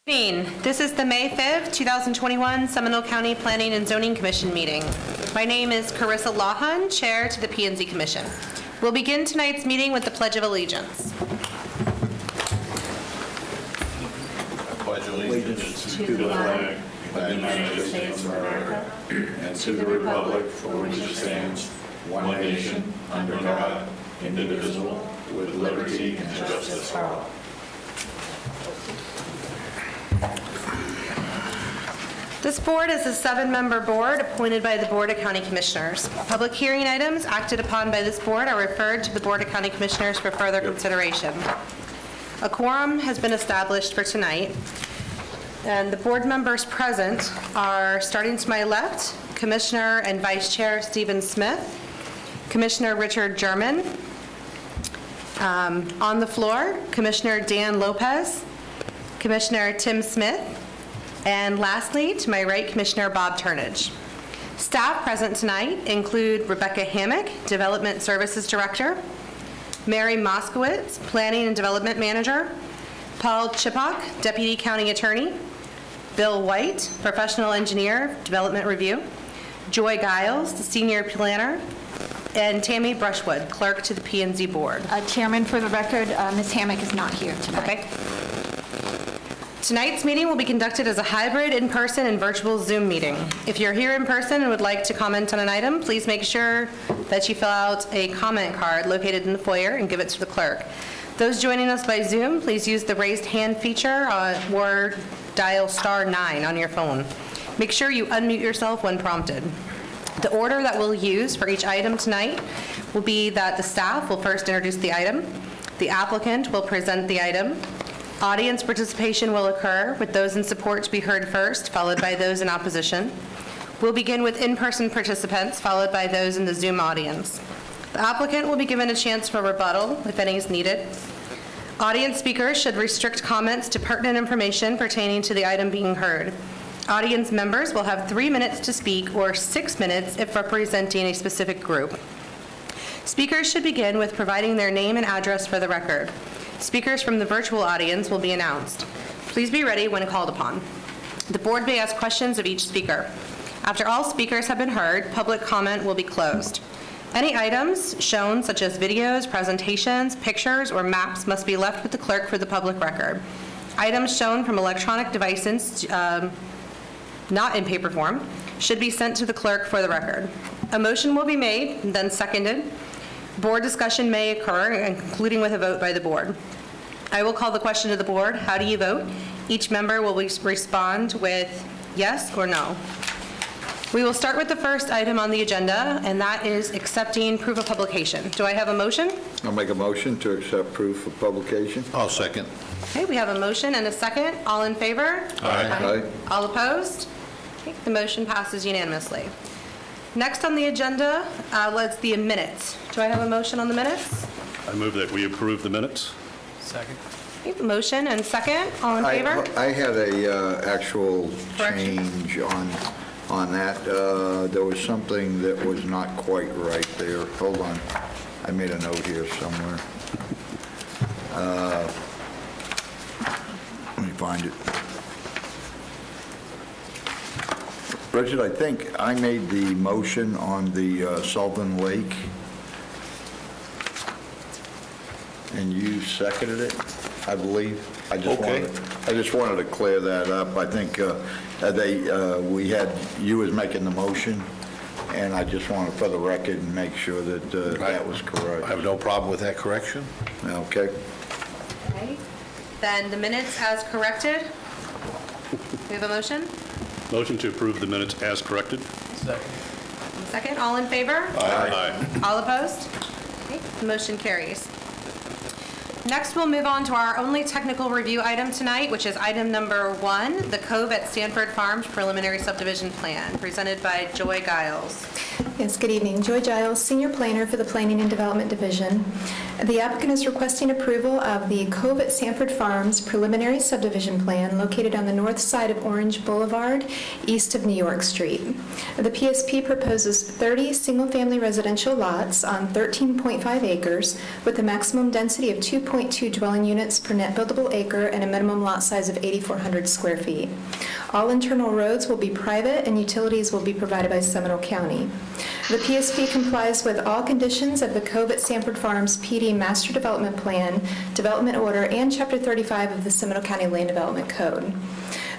This is the May 5th, 2021 Seminole County Planning and Zoning Commission meeting. My name is Carissa Lawhon, Chair to the P&Z Commission. We'll begin tonight's meeting with the Pledge of Allegiance. I pledge allegiance to the flag of the United States of America and to the republic for which it stands, one nation, under God, indivisible, with liberty and justice for all. This board is a 7-member board appointed by the Board of County Commissioners. Public hearing items acted upon by this board are referred to the Board of County Commissioners for further consideration. A quorum has been established for tonight, and the board members present are, starting to my left, Commissioner and Vice Chair Stephen Smith, Commissioner Richard German. On the floor, Commissioner Dan Lopez, Commissioner Tim Smith, and lastly, to my right, Commissioner Bob Turnage. Staff present tonight include Rebecca Hammock, Development Services Director, Mary Moskowitz, Planning and Development Manager, Paul Chipak, Deputy County Attorney, Bill White, Professional Engineer, Development Review, Joy Giles, the Senior Planner, and Tammy Brushwood, Clerk to the P&Z Board. Chairman, for the record, Ms. Hammock is not here tonight. Okay. Tonight's meeting will be conducted as a hybrid in-person and virtual Zoom meeting. If you're here in person and would like to comment on an item, please make sure that you fill out a comment card located in the foyer and give it to the clerk. Those joining us by Zoom, please use the raised hand feature or dial *9 on your phone. Make sure you unmute yourself when prompted. The order that we'll use for each item tonight will be that the staff will first introduce the item, the applicant will present the item, audience participation will occur with those in support to be heard first, followed by those in opposition. We'll begin with in-person participants, followed by those in the Zoom audience. The applicant will be given a chance for rebuttal, if any is needed. Audience speakers should restrict comments to pertinent information pertaining to the item being heard. Audience members will have 3 minutes to speak, or 6 minutes if representing a specific group. Speakers should begin with providing their name and address for the record. Speakers from the virtual audience will be announced. Please be ready when called upon. The board may ask questions of each speaker. After all speakers have been heard, public comment will be closed. Any items shown, such as videos, presentations, pictures, or maps, must be left with the clerk for the public record. Items shown from electronic devices, not in paper form, should be sent to the clerk for the record. A motion will be made and then seconded. Board discussion may occur, including with a vote by the board. I will call the question to the board. How do you vote? Each member will respond with yes or no. We will start with the first item on the agenda, and that is accepting proof of publication. Do I have a motion? I'll make a motion to accept proof of publication. I'll second. Okay, we have a motion and a second. All in favor? Aye. All opposed? Okay, the motion passes unanimously. Next on the agenda, let's the minutes. Do I have a motion on the minutes? I move that we approve the minutes. Second. Okay, motion and second. All in favor? I had a actual Correction. change on that. There was something that was not quite right there. Hold on. I made a note here somewhere. Let me find it. Richard, I think I made the motion on the Sullivan Lake, and you seconded it, I believe. I just wanted to clear that up. I think you was making the motion, and I just wanted for the record and make sure that that was correct. I have no problem with that correction. Okay. Okay. Then the minutes as corrected. We have a motion? Motion to approve the minutes as corrected. Second. Second. All in favor? Aye. All opposed? Okay, the motion carries. Next, we'll move on to our only technical review item tonight, which is item number 1, the Cove at Stanford Farms Preliminary Subdivision Plan, presented by Joy Giles. Yes, good evening. Joy Giles, Senior Planner for the Planning and Development Division. The applicant is requesting approval of the Cove at Sanford Farms Preliminary Subdivision Plan located on the north side of Orange Boulevard, east of New York Street. The PSP proposes 30 single-family residential lots on 13.5 acres with a maximum density of 2.0 5.2 dwelling units per net buildable acre and a minimum lot size of 8,400 square feet. All internal roads will be private and utilities will be provided by Seminole County. The PSP complies with all conditions of the Cove at Sanford Farms PD Master Development Plan, Development Order, and Chapter 35 of the Seminole County Land Development Code.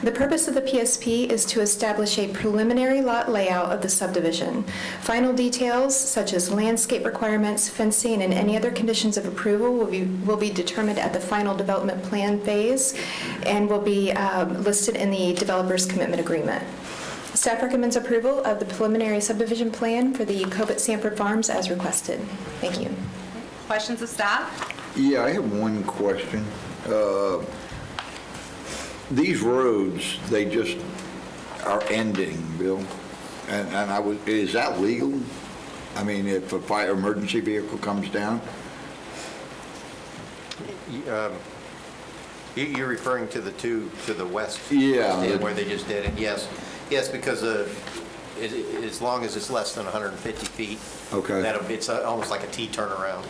The purpose of the PSP is to establish a preliminary lot layout of the subdivision. Final details, such as landscape requirements, fencing, and any other conditions of approval will be determined at the final development plan phase and will be listed in the developer's commitment agreement. Staff recommends approval of the preliminary subdivision plan for the Cove at Sanford Farms as requested. Thank you. Questions of staff? Yeah, I have one question. These roads, they just are ending, Bill, and is that legal? I mean, if a fire emergency vehicle comes down? You're referring to the two to the west? Yeah. West end where they just did it? Yes, because as long as it's less than 150 feet. Okay. It's almost like a T turnaround.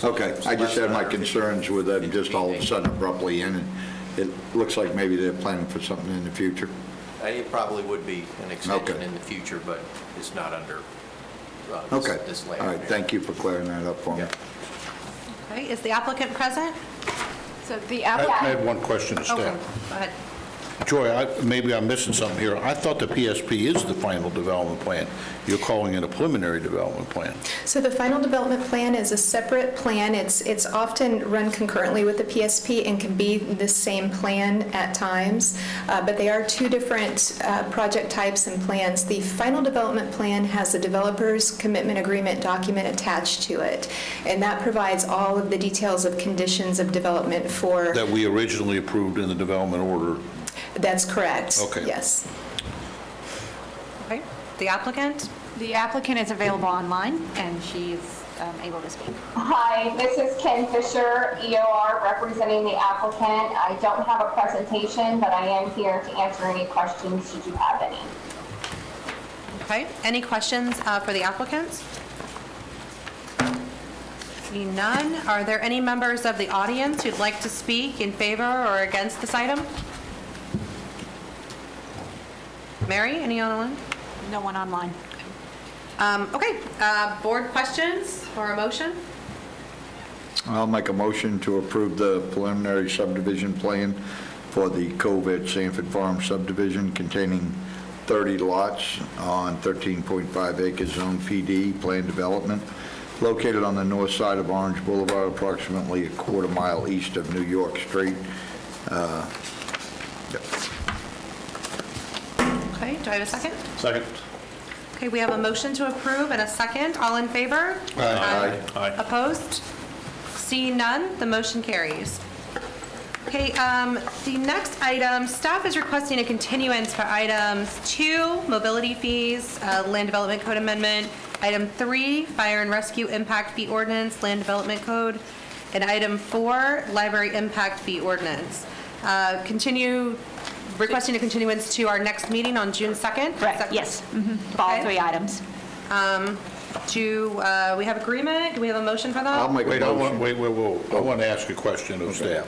Okay, It's I just less had than my 150 concerns with them just all of a feet. sudden abruptly in, and it looks like maybe they're planning for something in the future. It probably would be an extension Okay. in the future, but it's not under Okay, this all layout. right, thank you for clearing that up for me. Yeah. Okay, is the applicant present? So the I applicant, had one question to Okay, staff. go ahead. Joy, maybe I'm missing something here. I thought the PSP is the final development plan. You're calling it a preliminary development plan. So the final development plan is a separate plan. It's often run concurrently with the PSP and can be the same plan at times, but they are two different project types and plans. The final development plan has a developer's commitment agreement document attached to it, and that provides all of the details of conditions of development for... That we originally approved in the development order. That's correct. Okay. Yes. Okay, the applicant? the applicant is available online, and she is able to speak. Hi, this is Ken Fisher, EOR, representing the applicant. I don't have a presentation, but I am here to answer any questions should you have any. Okay, any questions for the applicant? Seeing none, are there any members of the audience who'd like to speak in favor or against this item? Mary, any online? No one online. Okay, board questions or a motion? I'll make a motion to approve the preliminary subdivision plan for the Cove at Sanford Farm subdivision containing 30 lots on 13.5 acres zone PD plan development located on the north side of Orange Boulevard, approximately a quarter mile east of New York Street. Okay, do I have a second? Second. Okay, we have a motion to approve and a second. All in favor? Aye. Aye. Opposed? Seeing none, the motion carries. Okay, the next item, staff is requesting a continuance for items 2, mobility fees, land development code amendment, item 3, fire and rescue impact fee ordinance, land development code, and item 4, library impact fee ordinance. Requesting a continuance to our next meeting on June 2nd? Correct, yes, for all Okay. 3 items. Do we have agreement? Do we have a motion for that? I'll make a Wait, motion. I want to ask a question of staff.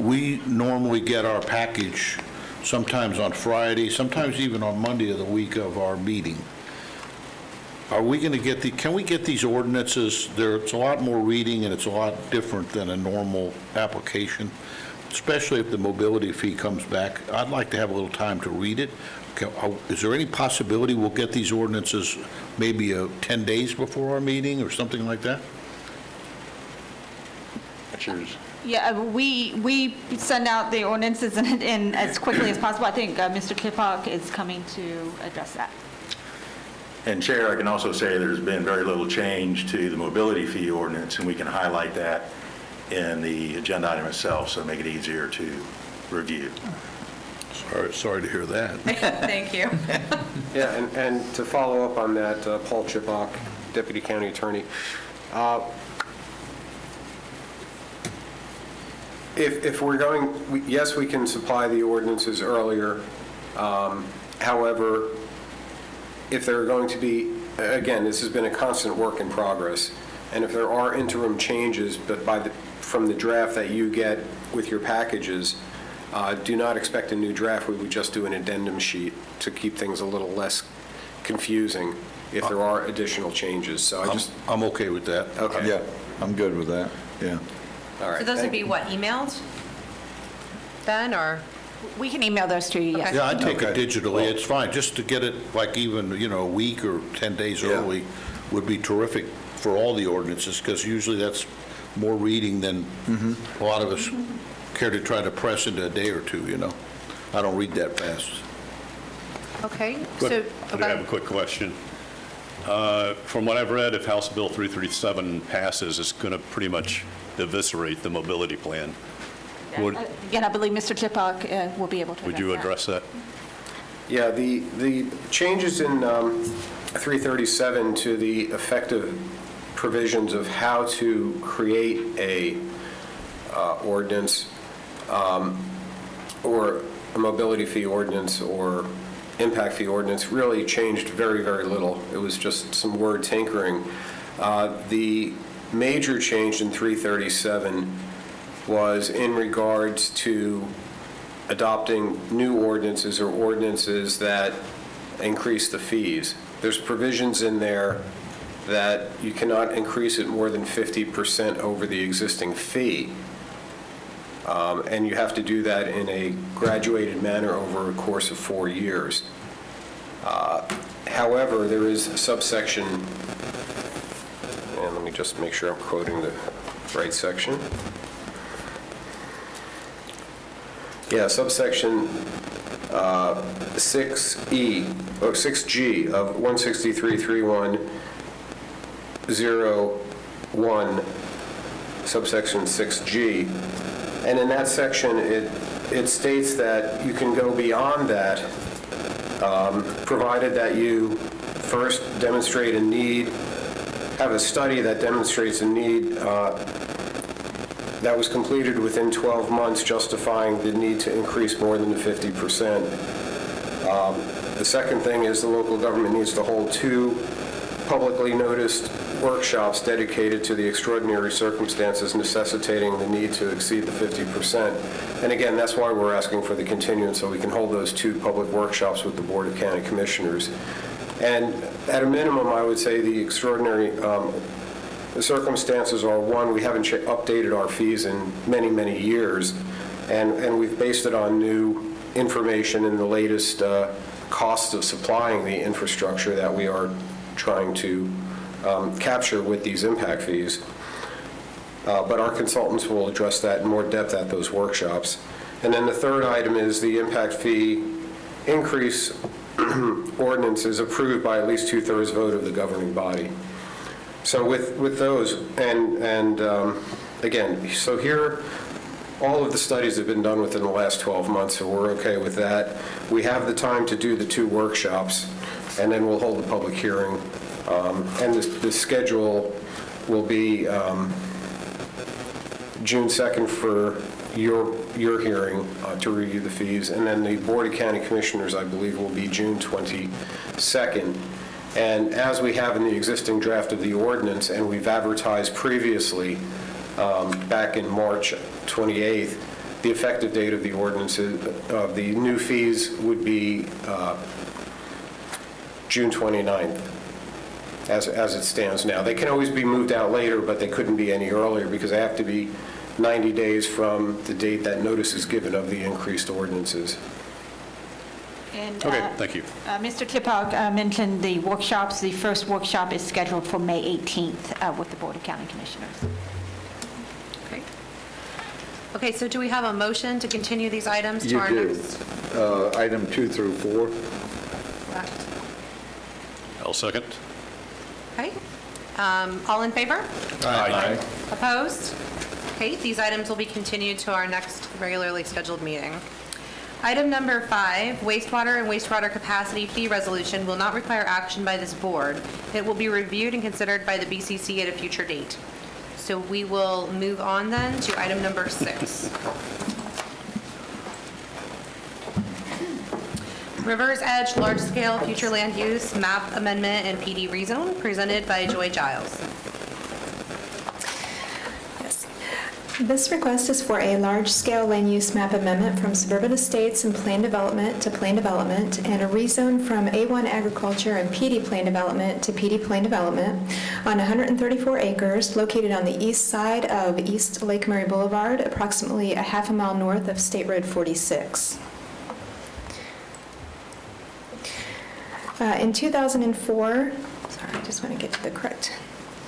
We normally get our package sometimes on Friday, sometimes even on Monday of the week of our meeting. Are we going to get can we get these ordinances? It's a lot more reading and it's a lot different than a normal application, especially if the mobility fee comes back. I'd like to have a little time to read it. Is there any possibility we'll get these ordinances maybe 10 days before our meeting or something like that? That's yours. Yeah, we send out the ordinances in as quickly as possible. I think Mr. Kipak is coming to address that. And Chair, I can also say there's been very little change to the mobility fee ordinance, and we can highlight that in the agenda item itself, so make it easier to review. Sorry to hear that. Thank you. Yeah, and to follow up on that, Paul Chipok, Deputy County Attorney. If we're going, yes, we can supply the ordinances earlier. However, if there are going to be, again, this has been a constant work in progress, and if there are interim changes, but from the draft that you get with your packages, do not expect a new draft. We would just do an addendum sheet to keep things a little less confusing if there are additional changes. So I just, I'm okay with that. okay. Yeah, I'm good with that, yeah. All right. So those would thank be you. what, emailed then, or? We can email those to you, yes. Yeah, I'd take it Okay. digitally, it's fine, just to get it like even, a week or 10 days Yeah. early would be terrific for all the ordinances, because usually that's more reading than a lot of us care to try to press into a day or two, I don't read that fast. Okay, But so. I do have a quick question. From what I've read, if House Bill 337 passes, it's going to pretty much eviscerate the mobility plan. Would Again, I believe Mr. Tipak will be able to address would you that. address that? Yeah, the changes in 337 to the effective provisions of how to create a ordinance or a mobility fee ordinance or impact fee ordinance really changed very, very little. It was just some word tinkering. The major change in 337 was in regards to adopting new ordinances or ordinances that increase the fees. There's provisions in there that you cannot increase it more than 50% over the existing fee. And you have to do that in a graduated manner over a course of 4 years. However, there is subsection, and let me just make sure I'm quoting the right section. Yeah, subsection 6E, or 6G of 163.3101, subsection 6G. And in that section, it states that you can go beyond that, provided that you first demonstrate a need, have a study that demonstrates a need that was completed within 12 months justifying the need to increase more than the 50%. The second thing is the local government needs to hold 2 publicly noticed workshops dedicated to the extraordinary circumstances necessitating the need to exceed the 50%. And again, that's why we're asking for the continuance, so we can hold those 2 public workshops with the Board of County Commissioners. And at a minimum, I would say the extraordinary the circumstances are, one, we haven't updated our fees in many, many years, and we've based it on new information and the latest costs of supplying the infrastructure that we are trying to capture with these impact fees. But our consultants will address that in more depth at those workshops. And then the third item is the impact fee increase ordinance is approved by at least 2/3 vote of the governing body. So with those, and again, so here, all of the studies have been done within the last 12 months, so we're okay with that. We have the time to do the 2 workshops, and then we'll hold the public hearing. And the schedule will be June 2nd for your hearing to review the fees, and then the Board of County Commissioners, I believe, will be June 22nd. And as we have in the existing draft of the ordinance, and we've advertised previously back in March 28th, the effective date of the ordinance of the new fees would be June 29th, as it stands now. They can always be moved out later, but they couldn't be any earlier because they have to be 90 days from the date that notice is given of the increased ordinances. And, Okay, thank you. Mr. Tipak mentioned the workshops. The first workshop is scheduled for May 18th with the Board of County Commissioners. Okay. Okay, so do we have a motion to continue these items to You our do. next? Item 2 through 4. Correct. I'll second. Okay. All in favor? Aye. Opposed? Okay, these items will be continued to our next regularly scheduled meeting. Item number 5, wastewater and wastewater capacity fee resolution will not require action by this board. It will be reviewed and considered by the BCC at a future date. So we will move on then to item number 6. Rivers Edge Large-Scale Future Land Use Map Amendment and PD Rezone, presented by Joy Giles. Yes. This request is for a large-scale land use map amendment from suburban estates and plan development to plan development, and a rezone from A1 agriculture and PD plan development to PD plan development on 134 acres located on the east side of East Lake Murray Boulevard, approximately a half a mile north of State Road 46. In 2004, sorry, I just want to get to the correct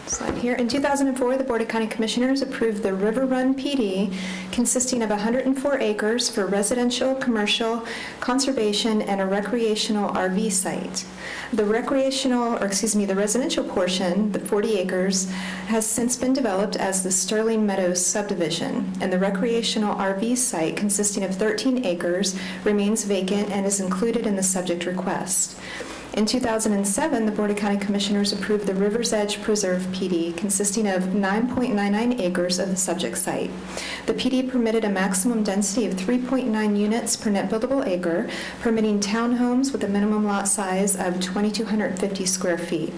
slide here. In 2004, the Board of County Commissioners approved the River Run PD consisting of 104 acres for residential, commercial, conservation, and a recreational RV site. The residential portion, the 40 acres, has since been developed as the Sterling Meadows subdivision, and the recreational RV site consisting of 13 acres remains vacant and is included in the subject request. In 2007, the Board of County Commissioners approved the River's Edge Preserve PD, consisting of 9.99 acres of the subject site. The PD permitted a maximum density of 3.9 units per net buildable acre, permitting townhomes with a minimum lot size of 2,250 square feet.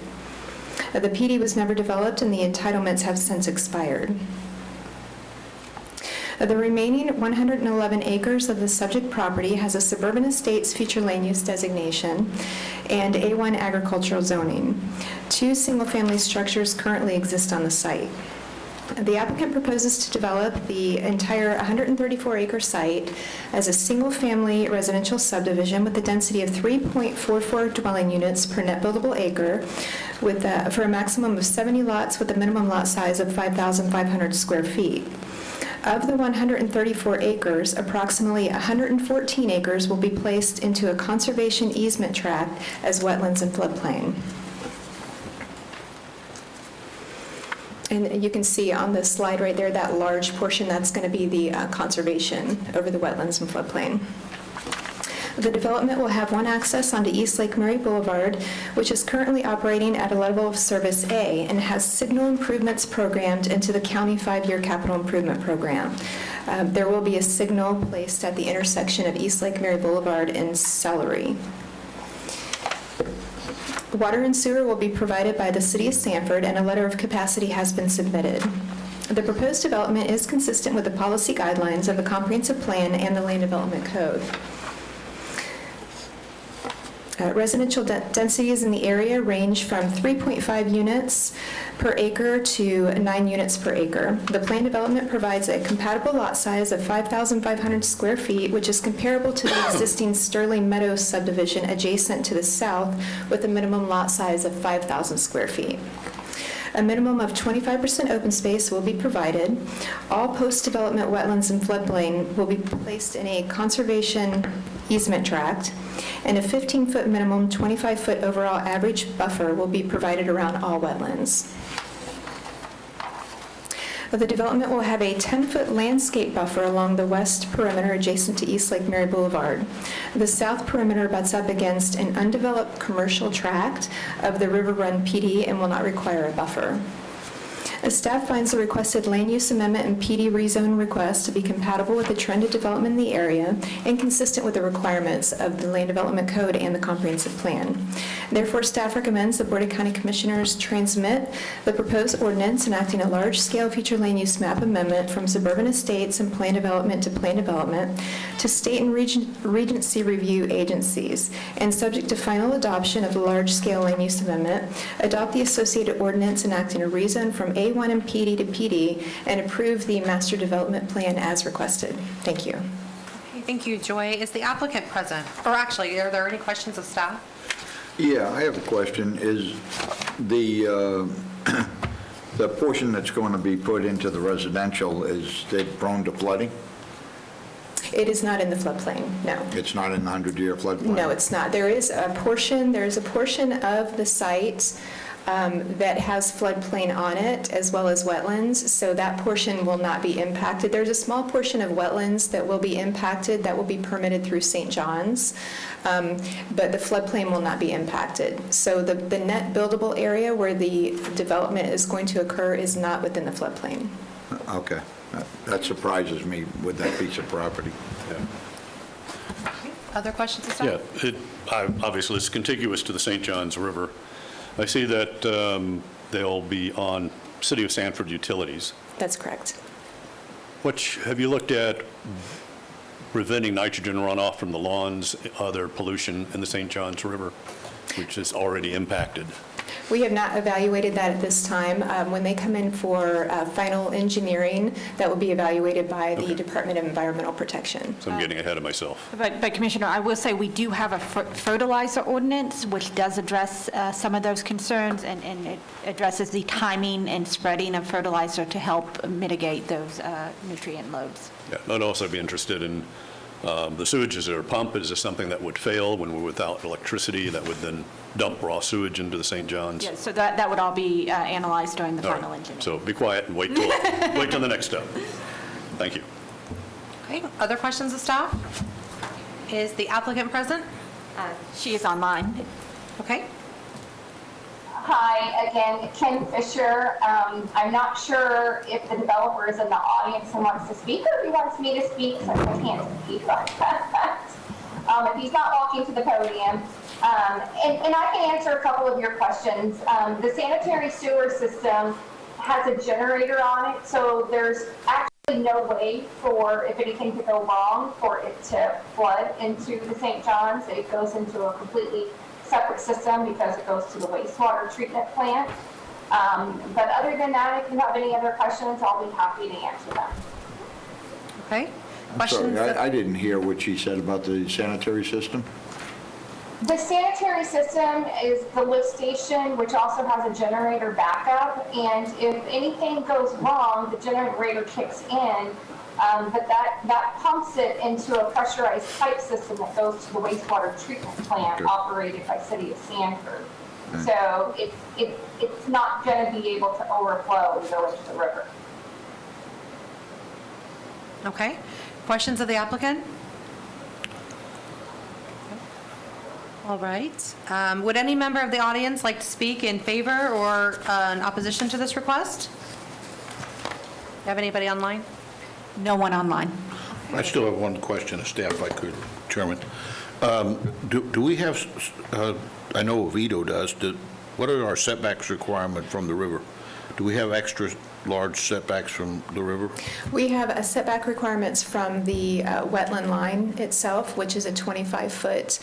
The PD was never developed, and the entitlements have since expired. The remaining 111 acres of the subject property has a suburban estates future land use designation and A1 agricultural zoning. 2 single-family structures currently exist on the site. The applicant proposes to develop the entire 134-acre site as a single-family residential subdivision with a density of 3.44 dwelling units per net buildable acre for a maximum of 70 lots with a minimum lot size of 5,500 square feet. Of the 134 acres, approximately 114 acres will be placed into a conservation easement tract as wetlands and floodplain. And you can see on this slide right there, that large portion, that's going to be the conservation over the wetlands and floodplain. The development will have one access onto East Lake Murray Boulevard, which is currently operating at a level of service A and has signal improvements programmed into the county 5-year capital improvement program. There will be a signal placed at the intersection of East Lake Murray Boulevard and Celery. Water and sewer will be provided by the City of Sanford, and a letter of capacity has been submitted. The proposed development is consistent with the policy guidelines of the comprehensive plan and the land development code. Residential densities in the area range from 3.5 units per acre to 9 units per acre. The plan development provides a compatible lot size of 5,500 square feet, which is comparable to the existing Sterling Meadows subdivision adjacent to the south, with a minimum lot size of 5,000 square feet. A minimum of 25% open space will be provided. All post-development wetlands and floodplain will be placed in a conservation easement tract, and a 15-foot minimum, 25-foot overall average buffer will be provided around all wetlands. The development will have a 10-foot landscape buffer along the west perimeter adjacent to East Lake Murray Boulevard. The south perimeter butts up against an undeveloped commercial tract of the River Run PD and will not require a buffer. Staff finds the requested land use amendment and PD rezone request to be compatible with the trend of development in the area and consistent with the requirements of the Land Development Code and the Comprehensive Plan. Therefore, staff recommends the Board of County Commissioners transmit the proposed ordinance enacting a large-scale future land use map amendment from suburban estates and plan development to state and Regency review agencies, and subject to final adoption of the large-scale land use amendment, adopt the associated ordinance enacting a rezone from A1 and PD to PD, and approve the master development plan as requested. Thank you. Okay, thank you, Joy. Is the applicant present? Or actually, are there any questions of staff? Yeah, I have a question. Is the the portion that's going to be put into the residential, is it prone to flooding? It is not in the floodplain, no. It's not in the 100-year floodplain? No, it's not. There's a portion of the site that has floodplain on it, as well as wetlands, so that portion will not be impacted. There's a small portion of wetlands that will be impacted, that will be permitted through St. John's, but the floodplain will not be impacted. So the net buildable area where the development is going to occur is not within the floodplain. Okay. That surprises me with that piece of property. Other questions of staff? Yeah, obviously, it's contiguous to the St. Johns River. I see that they'll be on City of Sanford utilities. That's correct. Have you looked at preventing nitrogen runoff from the lawns, other pollution in the St. Johns River, which is already impacted? We have not evaluated that at this time. When they come in for final engineering, that will be evaluated by the Department of Environmental Protection. So I'm getting ahead of myself. But Commissioner, I will say we do have a fertilizer ordinance which does address some of those concerns, and it addresses the timing and spreading of fertilizer to help mitigate those nutrient loads. Yeah, I'd also be interested in the sewage. Is there a pump? Is this something that would fail when we're without electricity that would then dump raw sewage into the St. Johns? Yeah, so that would all be analyzed during the All final right. engineering. So be quiet and wait till the next step. Thank you. Okay, other questions of staff? Is the applicant present? She is online. Okay. Hi, again, Kim Fisher. I'm not sure if the developer is in the audience and wants to speak, or if he wants me to speak, since I can't speak. If he's not walking to the podium. And I can answer a couple of your questions. The sanitary sewer system has a generator on it, so there's actually no way for, if anything to go wrong, for it to flood into the St. Johns. It goes into a completely separate system because it goes to the wastewater treatment plant. But other than that, if you have any other questions, I'll be happy to answer them. Okay. I'm Questions? sorry, I didn't hear what she said about the sanitary system. The sanitary system is the lift station, which also has a generator backup, and if anything goes wrong, the generator kicks in, but that pumps it into a pressurized pipe system that goes to the wastewater treatment plant operated by City of Sanford. So it's not going to be able to overflow and go into the river. Okay. Questions of the applicant? All right. Would any member of the audience like to speak in favor or in opposition to this request? Have anybody online? No one online. I still have one question of staff, if I could, Chairman. Do we have, I know Oviedo does, what are our setbacks requirement from the river? Do we have extra large setbacks from the river? We have a setback requirements from the wetland line itself, which is a 25-foot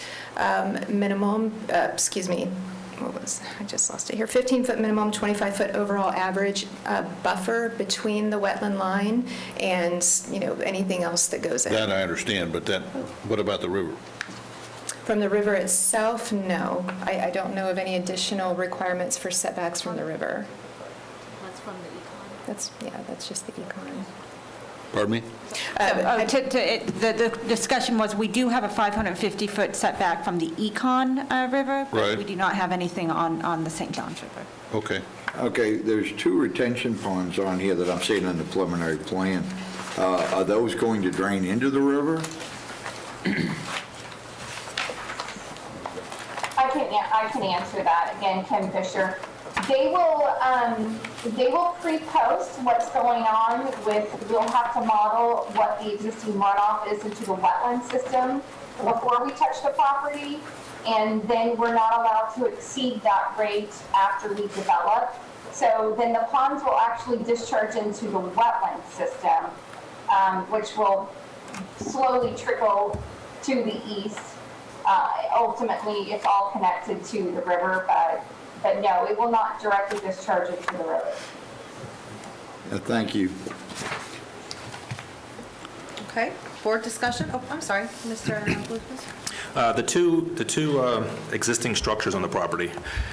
minimum, I just lost it here, 15-foot minimum, 25-foot overall average buffer between the wetland line and, anything else that goes in. That I understand, but what about the river? From the river itself, no. I don't know of any additional requirements for setbacks from the river. That's from the That's just the econ. Pardon me? The discussion was, we do have a 550-foot setback from the Econ River, but Right. we do not have anything on the St. Johns River. Okay. Okay, there's 2 retention ponds on here that I'm seeing in the preliminary plan. Are those going to drain into the river? I can answer that. Again, Kim Fisher. They will pre-post what's going on we'll have to model what the existing runoff is into the wetland system before we touch the property, and then we're not allowed to exceed that rate after we develop. So then the ponds will actually discharge into the wetland system, which will slowly trickle to the east. Ultimately, it's all connected to the river, but no, it will not directly discharge into the river. Thank you. Okay. Board discussion? Oh, I'm sorry, Mr. Lucas. The two existing structures on the property,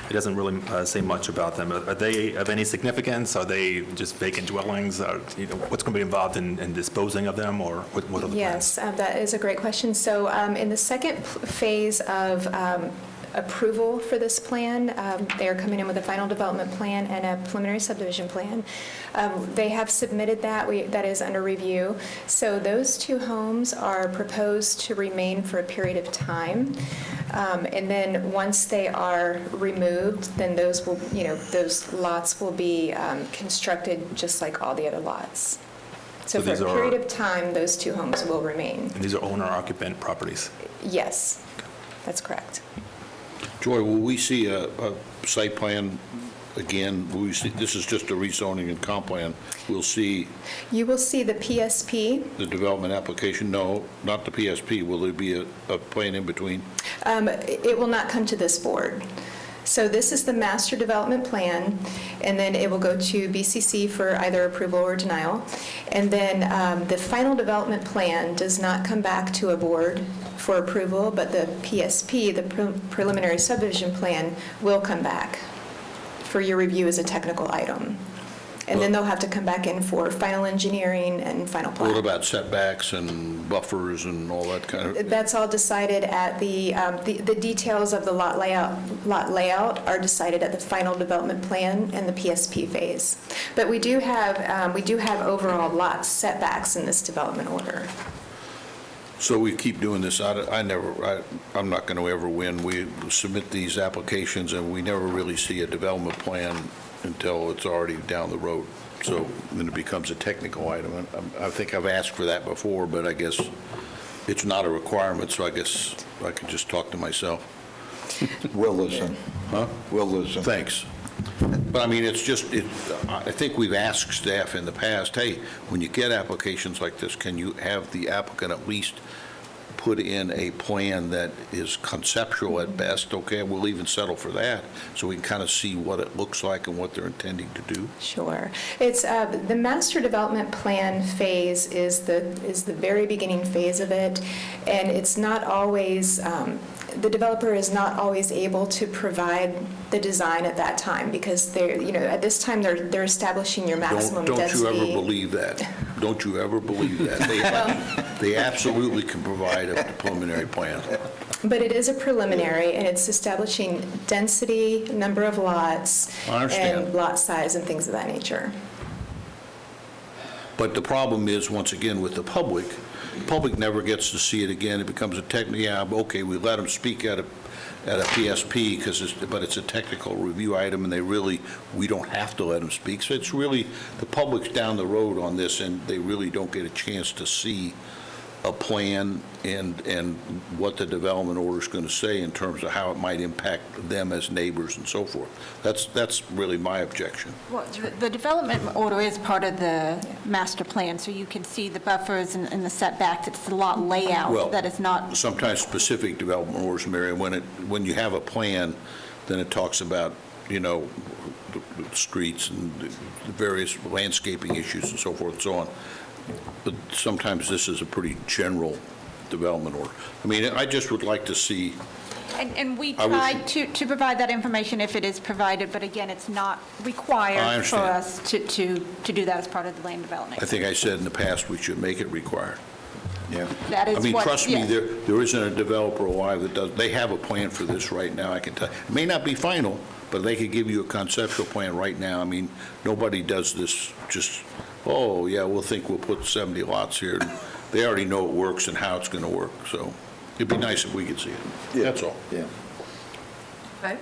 it doesn't really say much about them. Are they of any significance? Are they just vacant dwellings? What's going to be involved in disposing of them, or what are the plans? Yes, that is a great question. So in the second phase of approval for this plan, they are coming in with a final development plan and a preliminary subdivision plan. They have submitted that. That is under review. So those 2 homes are proposed to remain for a period of time. And then once they are removed, then those lots will be constructed just like all the other lots. So for a period of time, those 2 homes will remain. And these are owner-occupant properties? Yes, that's correct. Joy, will we see a site plan again, this is just a rezoning and comp plan. We'll see You will see the PSP. the development application. No, not the PSP. Will there be a plan in between? It will not come to this board. So this is the master development plan, and then it will go to BCC for either approval or denial. And then the final development plan does not come back to a board for approval, but the PSP, the preliminary subdivision plan, will come back for your review as a technical item. And then they'll have to come back in for final engineering and final What plan. about setbacks and buffers and all that kind of? That's all decided at the details of the lot layout are decided at the final development plan and the PSP phase. But we do have overall lot setbacks in this development order. So we keep doing this. I'm not going to ever win. We submit these applications and we never really see a development plan until it's already down the road. So then it becomes a technical item. I think I've asked for that before, but I guess it's not a requirement, so I guess I could just talk to myself. We'll listen. Huh? We'll listen. Thanks. But I mean, it's just, I think we've asked staff in the past, hey, when you get applications like this, can you have the applicant at least put in a plan that is conceptual at best? Okay, we'll even settle for that, so we can kind of see what it looks like and what they're intending to do. Sure. It's the master development plan phase is the very beginning phase of it, and it's not always the developer is not always able to provide the design at that time because they're at this time they're establishing your maximum density. Don't you ever believe that. Don't you ever believe that. They absolutely can provide a preliminary plan. But it is a preliminary, and it's establishing density, number of lots, I understand. and lot size and things of that nature. But the problem is, once again, with the public never gets to see it again. It becomes a okay, we let them speak at a PSP, but it's a technical review item, and we don't have to let them speak. So it's really, the public's down the road on this, and they really don't get a chance to see a plan and what the development order is going to say in terms of how it might impact them as neighbors and so forth. That's really my objection. Well, the development order is part of the master plan, so you can see the buffers and the setbacks. It's the lot Well, layout that is not, Sometimes specific development orders, Mary, when you have a plan, then it talks about, the streets and the various landscaping issues and so forth and so on. But sometimes this is a pretty general development order. I mean, I just would like to see, and we I try wish- to provide that information if it is provided, but again, it's not I required for understand. us to do that as part of the land development. I think I said in the past, we should make it required. Yeah. That is I mean, what- trust me, yes. there isn't a developer alive that does, they have a plan for this right now, I can tell. It may not be final, but they could give you a conceptual plan right now. I mean, nobody does this just, oh, yeah, we'll put 70 lots here. They already know it works and how it's going to work, so it'd be nice if we could see it. That's all. Yeah. Okay.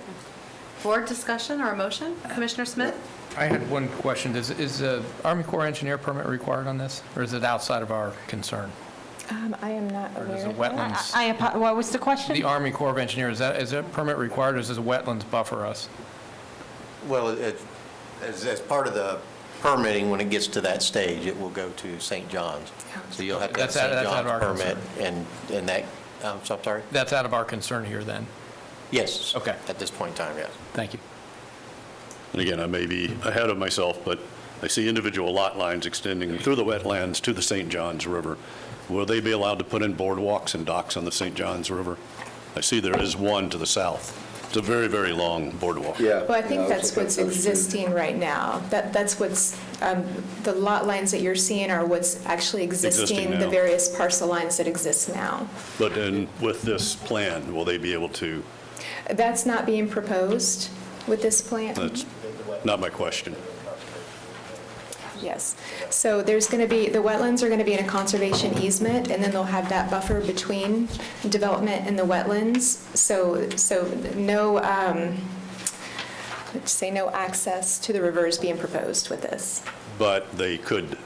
Board discussion or a motion? Commissioner Smith? I had one question. Is the Army Corps engineer permit required on this, or is it outside of our concern? I am not Or does aware. the wetlands, What was the question? the Army Corps of Engineers, is that permit required, or does the wetlands buffer us? Well, as part of the permitting, when it gets to that stage, it will go to St. John's. So you'll have to have That's out- St. that's out of our John's permit, and that, I'm sorry? That's out of our concern here, then? Yes. Okay. At this point in time, yes. Thank you. And again, I may be ahead of myself, but I see individual lot lines extending through the wetlands to the St. Johns River. Will they be allowed to put in boardwalks and docks on the St. Johns River? I see there is one to the south. It's a very, very long boardwalk. Yeah. Well, I think No, that's what's existing right now. That's what's, the lot lines that you're seeing are what's actually existing, the now. various parcel lines that exist now. But then with this plan, will they be able to, That's not being proposed with this plan. that's not my question. Yes. So there's going to be, the wetlands are going to be in a conservation easement, and then they'll have that buffer between development and the wetlands. So no, let's say no access to the river is being proposed with this. But they could,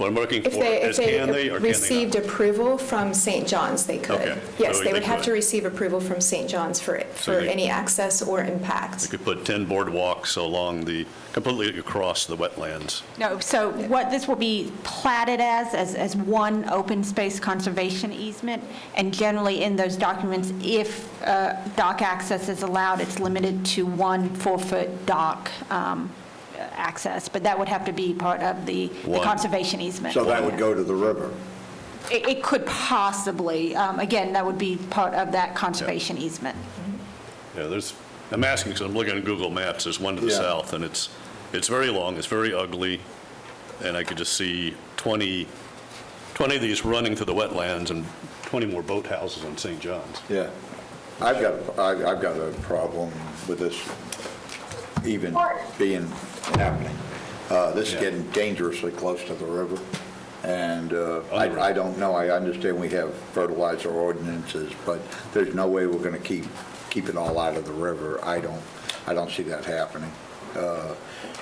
What I'm looking If for is can they or can they received not? approval from St. John's, they could. Okay, Yes, so they would they have could. to receive approval from St. John's for they- any access or You impact. could put 10 boardwalks along completely across the wetlands. No, so what this will be platted as one open space conservation easement, and generally in those documents, if dock access is allowed, it's limited to 1 4-foot dock access, but that would have to be part of the One. conservation easement. So that would go to the river. It could possibly, again, that would be part of that conservation easement. Yeah, I'm asking because I'm looking at Google Maps, there's one to the Yeah. south, and it's very long, it's very ugly, and I could just see 20 of these running through the wetlands and 20 more boathouses on St. John's. Yeah. I've got a problem with this even being happening. This is Yeah. getting dangerously close to the river. And I don't know, I understand we have fertilizer ordinances, but there's no way we're going to keep it all out of the river. I don't see that happening.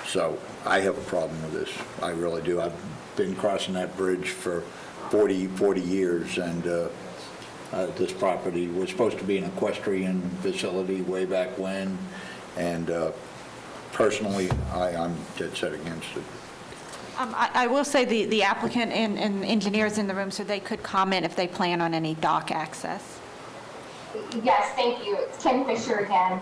So I have a problem with this. I really do. I've been crossing that bridge for 40 years, and this property was supposed to be an equestrian facility way back when, and personally, I'm dead set against it. I will say the applicant and engineers in the room, so they could comment if they plan on any dock access. Yes, thank you. It's Kim Fisher again.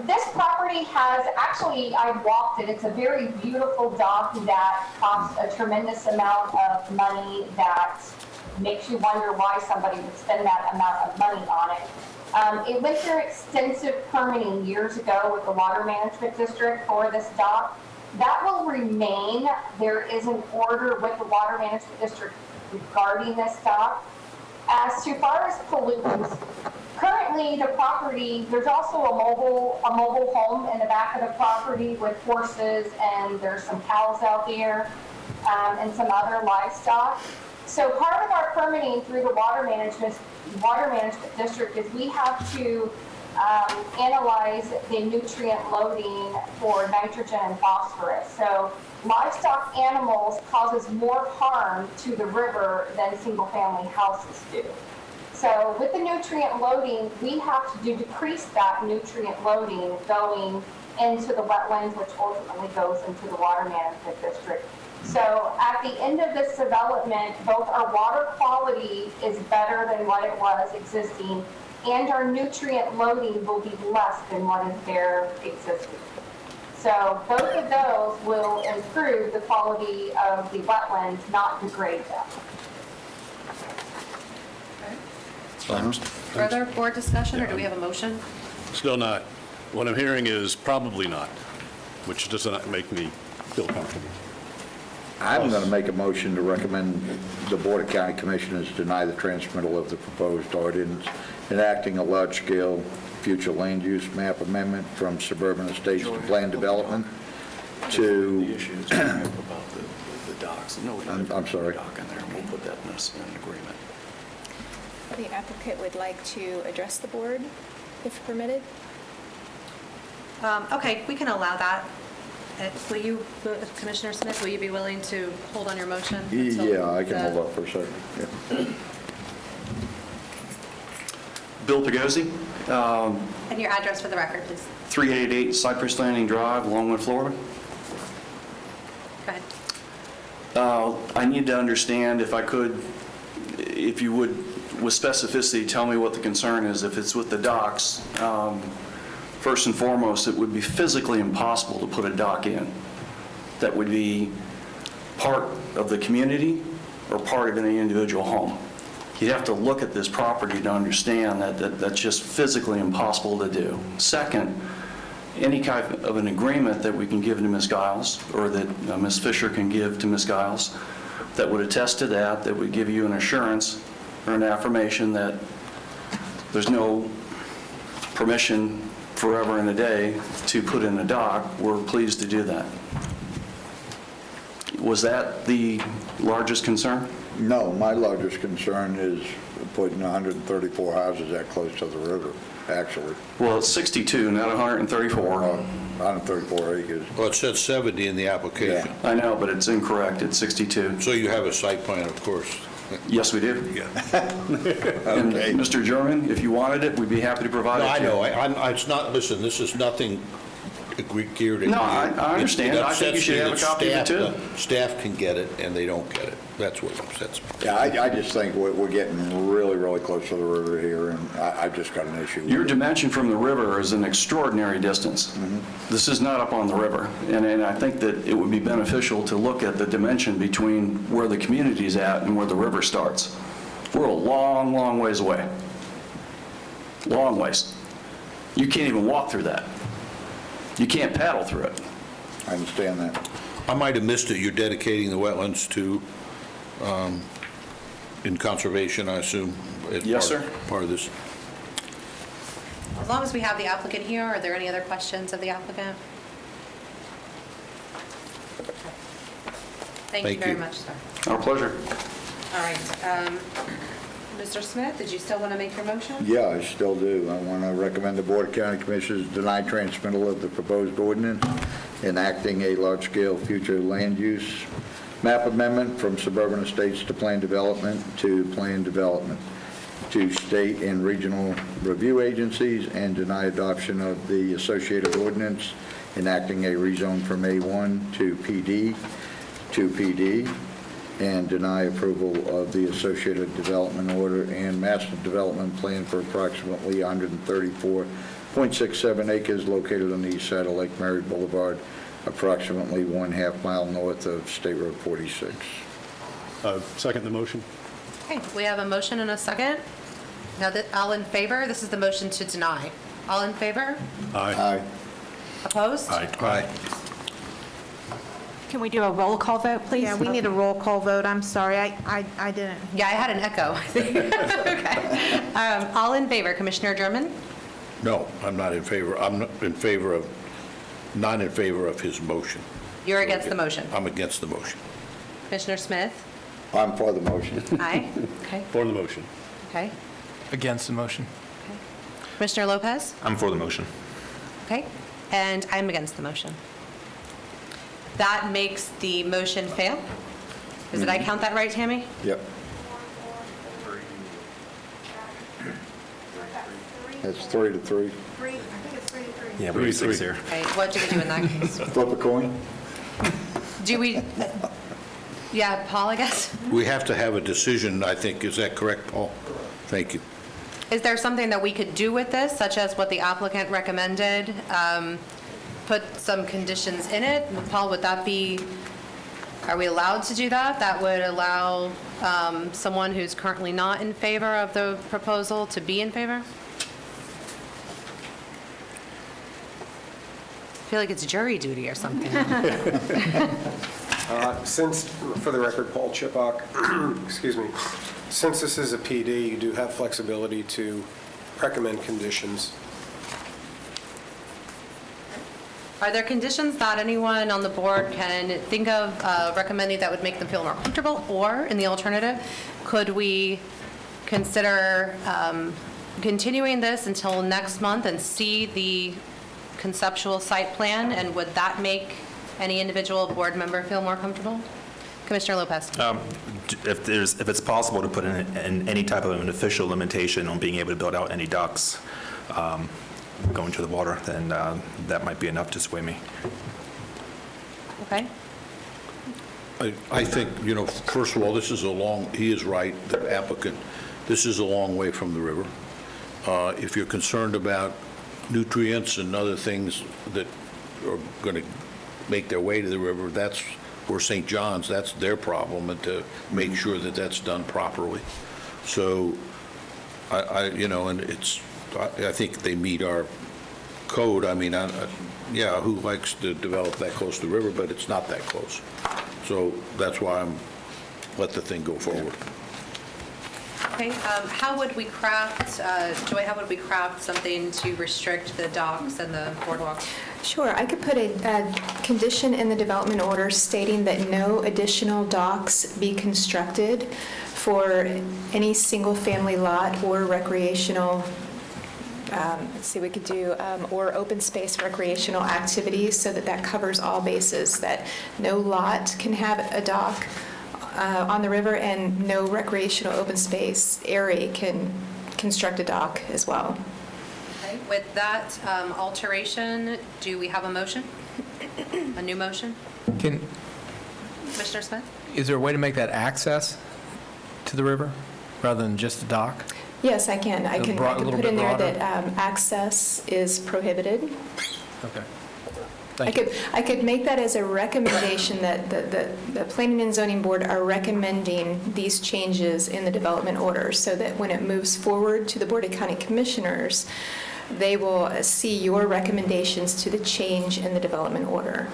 This property has, actually, I've walked it. It's a very beautiful dock that costs a tremendous amount of money that makes you wonder why somebody would spend that amount of money on it. It went through extensive permitting years ago with the Water Management District for this dock. That will remain. There is an order with the Water Management District regarding this dock. As to far as pollutants, currently the property, there's also a mobile home in the back of the property with horses, and there's some cows out there, and some other livestock. So part of our permitting through the Water Management District is we have to analyze the nutrient loading for nitrogen and phosphorus. So livestock animals causes more harm to the river than single-family houses do. So with the nutrient loading, we have to decrease that nutrient loading going into the wetlands, which ultimately goes into the Water Management District. So at the end of this development, both our water quality is better than what it was existing, and our nutrient loading will be less than what is there existing. So both of those will improve the quality of the wetlands, not degrade them. Further board discussion, or do we have a motion? Still not. What I'm hearing is probably not, which does not make me feel comfortable. I'm going to make a motion to recommend the Board of County Commissioners deny the transmittal of the proposed ordinance enacting a large-scale future land use map amendment from suburban estates to planned development to, The issues we have about the docks. No, we don't I'm sorry. dock in there, and we'll put that in an agreement. The applicant would like to address the board, if permitted. Okay, we can allow that. Will you, Commissioner Smith, will you be willing to hold on your motion? until Yeah, I can the- hold up for a second. Yeah. Bill Pagosi, And your address for the record, please. 388 Cypress Landing Drive, Longwood, Florida. Go ahead. I need to understand, if I could, if you would, with specificity, tell me what the concern is. If it's with the docks, first and foremost, it would be physically impossible to put a dock in. That would be part of the community or part of any individual home. You'd have to look at this property to understand that that's just physically impossible to do. Second, any kind of an agreement that we can give to Ms. Giles, or that Ms. Fisher can give to Ms. Giles, that would attest to that would give you an assurance or an affirmation that there's no permission forever and a day to put in a dock. We're pleased to do that. Was that the largest concern? No, my largest concern is putting 134 houses that close to the river, actually. Well, it's 62, not 134. 134 acres. Well, it said 70 in the application. I know, but it's incorrect. It's 62. So you have a site plan, of course. Yes, we do. Yeah. And Mr. German, if you wanted it, we'd be happy to provide it No, I to you. know, it's not, listen, this is nothing geared at you. No, I understand. It I think you should have a upsets me copy of it, that too. Staff can get it, and they don't get it. That's what upsets me. Yeah, I just think we're getting really, really close to the river here, and I've just got an issue with Your it. dimension from the river is an extraordinary distance. This is not up on the river, and I think that it would be beneficial to look at the dimension between where the community's at and where the river starts. We're a long, long ways away. Long ways. You can't even walk through that. You can't paddle through it. I understand that. I might have missed it, you're dedicating the wetlands to, in conservation, I assume? as Yes, part- sir. Part of this. As long as we have the applicant here, are there any other questions of the applicant? Thank you Thank very you. much, sir. Our pleasure. All right. Mr. Smith, did you still want to make your motion? Yeah, I still do. I want to recommend the Board of County Commissioners deny transmittal of the proposed ordinance enacting a large-scale future land use map amendment from suburban estates to planned development to planned development to state and regional review agencies, and deny adoption of the associated ordinance enacting a rezone from A1 to PD, and deny approval of the associated development order and master development plan for approximately 134.67 acres located on the east side of Lake Mary Boulevard, approximately 1/2 mile north of State Road 46. Second the motion? Okay, we have a motion and a second. Now, all in favor? This is the motion to deny. All in favor? Aye. Opposed? Aye. Can we do a roll call vote, please? Yeah, we need a roll call vote. I'm sorry, I didn't. Yeah, I had an echo, I think. Okay. All in favor? Commissioner German? No, I'm not in favor, not in favor of his motion. You're against the motion. I'm against the motion. Commissioner Smith? I'm for the motion. Aye. Okay. For the motion. Okay. Against the motion. Commissioner Lopez? I'm for the motion. Okay. And I'm against the motion. That makes the motion fail. Did I count that right, Tammy? Yep. That's 3-3. Yeah, we have 6 here. Okay, what do we do in that case? Flip a coin? Do we, yeah, Paul, I guess? We have to have a decision, I think. Is that correct, Paul? Thank you. Is there something that we could do with this, such as what the applicant recommended? Put some conditions in it? Paul, would that be, are we allowed to do that? That would allow someone who's currently not in favor of the proposal to be in favor? I feel like it's jury duty or something. Since, for the record, Paul Chipok, excuse me, since this is a PD, you do have flexibility to recommend conditions. Are there conditions that anyone on the board can think of recommending that would make them feel more comfortable? Or, in the alternative, could we consider continuing this until next month and see the conceptual site plan? And would that make any individual board member feel more comfortable? Commissioner Lopez. If it's possible to put in any type of an official limitation on being able to build out any docks going to the water, then that might be enough to sway me. Okay. I think, first of all, this is he is right, the applicant, this is a long way from the river. If you're concerned about nutrients and other things that are going to make their way to the river, that's where St. John's, that's their problem, and to make sure that that's done properly. So, I think they meet our code. I mean, who likes to develop that close to the river, but it's not that close. So that's why let the thing go forward. Okay, how would we craft, Joy, how would we craft something to restrict the docks and the boardwalks? Sure, I could put a condition in the development order stating that no additional docks be constructed for any single-family lot or recreational, let's see, we could do, or open space recreational activities, so that that covers all bases, that no lot can have a dock on the river, and no recreational open space area can construct a dock as well. Okay, with that alteration, do we have a motion? A new motion? Commissioner Smith? Is there a way to make that access to the river rather than just a dock? Yes, I can. I can little put bit in there broader? that access is prohibited. Okay. Thank you. I could make that as a recommendation that the Planning and Zoning Board are recommending these changes in the development order, so that when it moves forward to the Board of County Commissioners, they will see your recommendations to the change in the development order.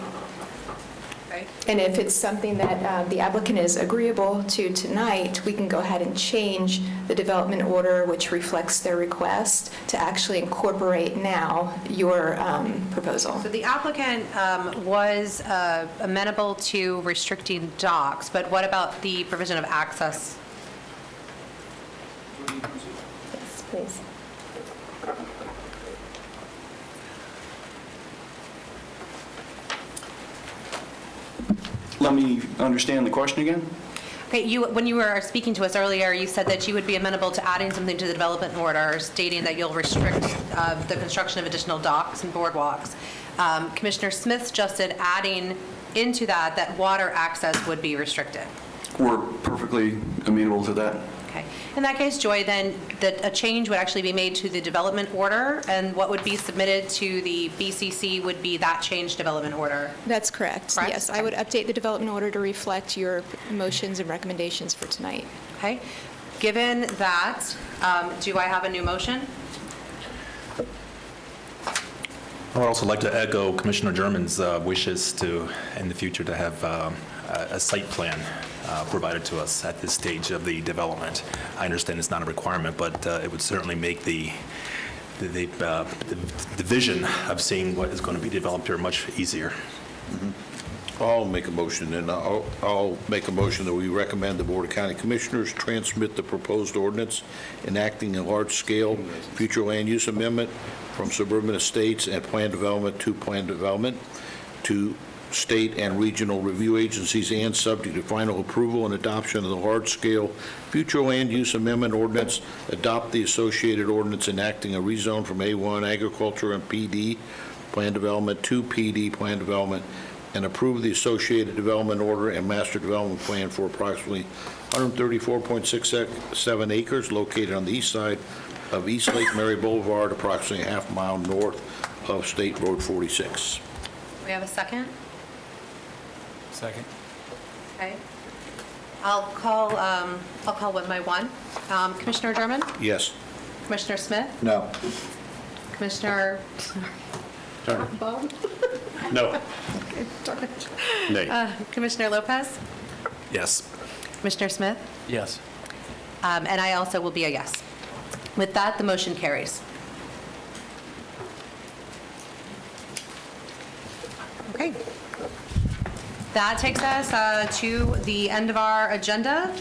Okay. And if it's something that the applicant is agreeable to tonight, we can go ahead and change the development order, which reflects their request, to actually incorporate now your proposal. So the applicant was amenable to restricting docks, but what about the provision of access? Yes, please. Let me understand the question again. Okay, when you were speaking to us earlier, you said that you would be amenable to adding something to the development order stating that you'll restrict the construction of additional docks and boardwalks. Commissioner Smith suggested adding into that water access would be restricted. We're perfectly amenable to that. Okay. In that case, Joy, then a change would actually be made to the development order, and what would be submitted to the BCC would be that changed development order. That's correct. Correct? Yes, I would update the development order to reflect your motions and recommendations for tonight. Okay. Given that, do I have a new motion? I would also like to echo Commissioner German's wishes to, in the future, to have a site plan provided to us at this stage of the development. I understand it's not a requirement, but it would certainly make the vision of seeing what is going to be developed here much easier. I'll make a motion, and I'll make a motion that we recommend the Board of County Commissioners transmit the proposed ordinance enacting a large-scale future land use amendment from suburban estates and plan development to state and regional review agencies, and subject to final approval and adoption of the large-scale future land use amendment ordinance, adopt the associated ordinance enacting a rezone from A1 agriculture and PD plan development to PD plan development, and approve the associated development order and master development plan for approximately 134.67 acres located on the east side of East Lake Mary Boulevard, approximately a half mile north of State Road 46. We have a second? Second. Okay. I'll call one by one. Commissioner German? Yes. Commissioner Smith? No. Commissioner Bowe? No. Darn it. Nay. Commissioner Lopez? Yes. Commissioner Smith? Yes. And I also will be a yes. With that, the motion carries. Okay. That takes us to the end of our agenda.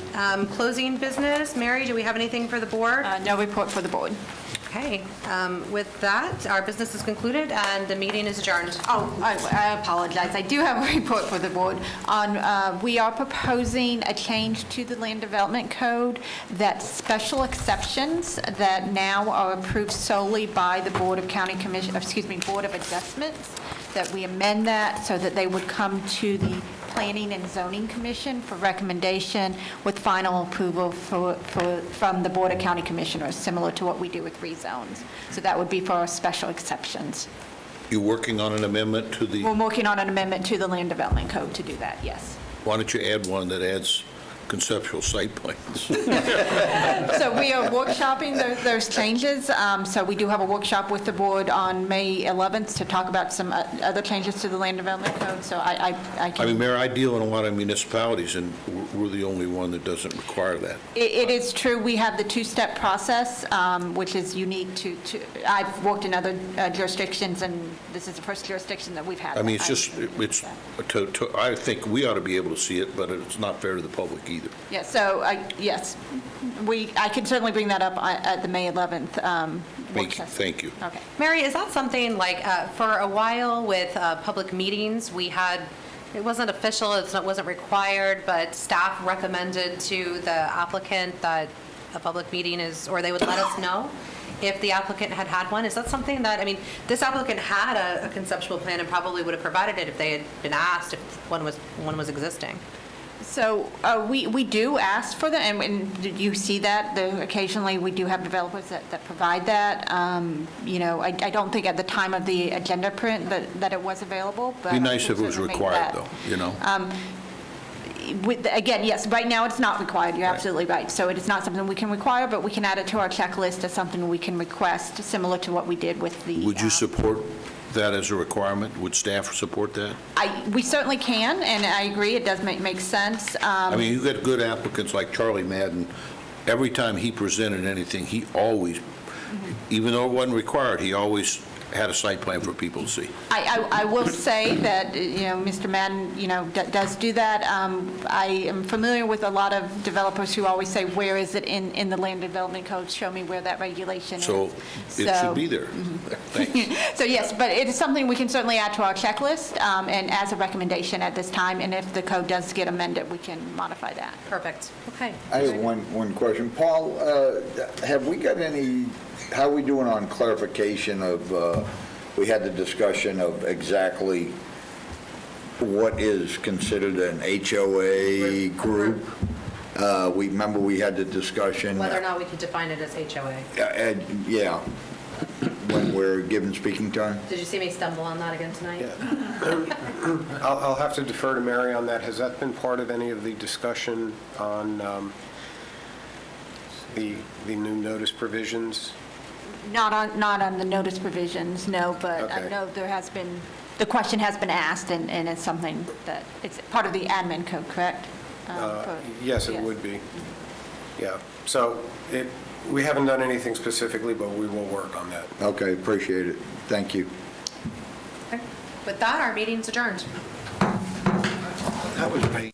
Closing business. Mary, do we have anything for the board? No report for the board. Okay. With that, our business is concluded and the meeting is adjourned. Oh, I apologize. I do have a report for the board. We are proposing a change to the Land Development Code that special exceptions that now are approved solely by the Board of County Commission, Board of Adjustments, that we amend that so that they would come to the Planning and Zoning Commission for recommendation with final approval from the Board of County Commissioners, similar to what we do with rezones. So that would be for our special exceptions. You working on an amendment to the, We're working on an amendment to the Land Development Code to do that, yes. why don't you add one that adds conceptual site plans. So we are workshopping those changes. So we do have a workshop with the board on May 11th to talk about some other changes to the land development code. So I I can... mean, Mayor, I deal in a lot of municipalities, and we're the only one that doesn't require that. It is true, we have the two-step process, which is unique to, I've worked in other jurisdictions, and this is the first jurisdiction that we've had. I mean, it's just, I think we ought to be able to see it, but it's not fair to the public either. Yeah, so, yes, I can certainly bring that up at the May 11th work session. Thank you. Okay. Mary, is that something like, for a while with public meetings, we had, it wasn't official, it wasn't required, but staff recommended to the applicant that a public meeting is, or they would let us know if the applicant had had one? Is that something that, I mean, this applicant had a conceptual plan and probably would have provided it if they had been asked if one was existing. So we do ask for them, and you see that, occasionally we do have developers that provide that. You know, I don't think at the time of the agenda print that it was available, but. Be nice if it was certainly make required, that. though, you know? Again, yes, right now it's not required, you're absolutely right. So it is not something we can require, but we can add it to our checklist as something we can request, similar to what we did with the. Would you support that as a requirement? Would staff support that? We certainly can, and I agree, it does make sense. I mean, you've got good applicants like Charlie Madden. Every time he presented anything, he always, even though it wasn't required, he always had a site plan for people to see. I will say that, you know, Mr. Madden, you know, does do that. I am familiar with a lot of developers who always say, where is it in the land development code? Show me where that regulation is. So it should be there. Thanks. So yes, but it is something we can certainly add to our checklist and as a recommendation at this time. And if the code does get amended, we can modify that. Perfect. Okay. I have one question. Paul, have we got any, how are we doing on clarification of, we had the discussion of exactly what is considered an HOA group? Remember we had the discussion. Whether or not we could define it as HOA. Yeah, when we're given speaking time. Did you see me stumble on that again tonight? I'll have to defer to Mary on that. Has that been part of any of the discussion on the new notice provisions? Not on the notice provisions, no, but I Okay. know there has been, the question has been asked, and it's something that, it's part of the admin code, correct? Yes, it would be. Yeah. So we haven't done anything specifically, but we will work on that. Okay, appreciate it. Thank you. Okay. With that, our meeting's adjourned. That was painful.